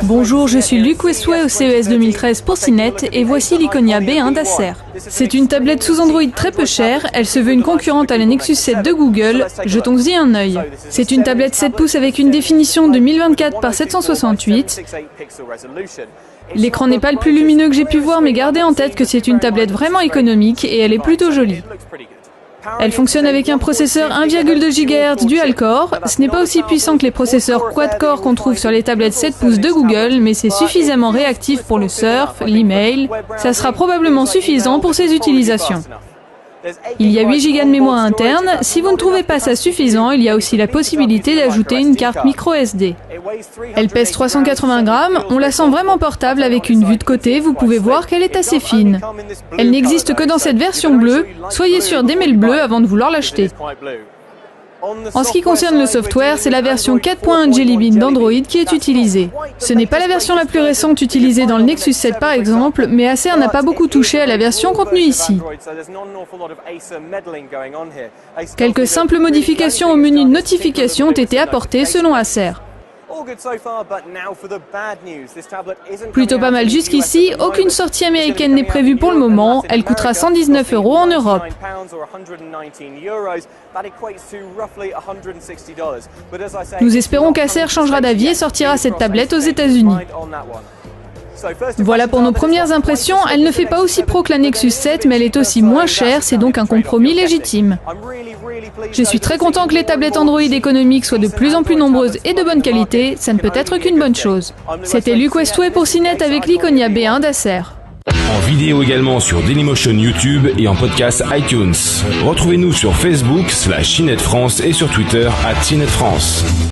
Bonjour, je suis Luc Westway au CES 2013 pour CNET et voici l'Iconia B1 d'Acer. C'est une tablette sous Android très peu chère, elle se veut une concurrente à la Nexus 7 de Google, jetons-y un œil. C'est une tablette 7 pouces avec une définition de 1024 par 768. L'écran n'est pas le plus lumineux que j'ai pu voir, mais gardez en tête que c'est une tablette vraiment économique et elle est plutôt jolie. Elle fonctionne avec un processeur 1,2 GHz dual-core. Ce n'est pas aussi puissant que les processeurs quad-core qu'on trouve sur les tablettes 7 pouces de Google, mais c'est suffisamment réactif pour le surf, l'email. Ça sera probablement suffisant pour ces utilisations. Il y a 8 Go de mémoire interne. Si vous ne trouvez pas ça suffisant, il y a aussi la possibilité d'ajouter une carte micro SD. Elle pèse 380 grammes, on la sent vraiment portable avec une vue de côté, vous pouvez voir qu'elle est assez fine. Elle n'existe que dans cette version bleue, soyez sûr d'aimer le bleu avant de vouloir l'acheter. En ce qui concerne le software, c'est la version 4.1 Jelly Bean d'Android qui est utilisée. Ce n'est pas la version la plus récente utilisée dans le Nexus 7 par exemple, mais Acer n'a pas beaucoup touché à la version contenue ici. Quelques simples modifications au menu de notification ont été apportées selon Acer. Plutôt pas mal jusqu'ici, aucune sortie américaine n'est prévue pour le moment, elle coûtera 119 € en Europe. Nous espérons qu'Acer changera d'avis et sortira cette tablette aux États-Unis. Voilà pour nos premières impressions, elle ne fait pas aussi pro que la Nexus 7, mais elle est aussi moins chère, c'est donc un compromis légitime. Je suis très content que les tablettes Android économiques soient de plus en plus nombreuses et de bonne qualité, ça ne peut être qu'une bonne chose. C'était Luc Westway pour CNET avec l'Iconia B1 d'Acer. En vidéo également sur Dailymotion YouTube et en podcast iTunes. Retrouvez-nous sur Facebook /CNET France et sur Twitter @CNET France.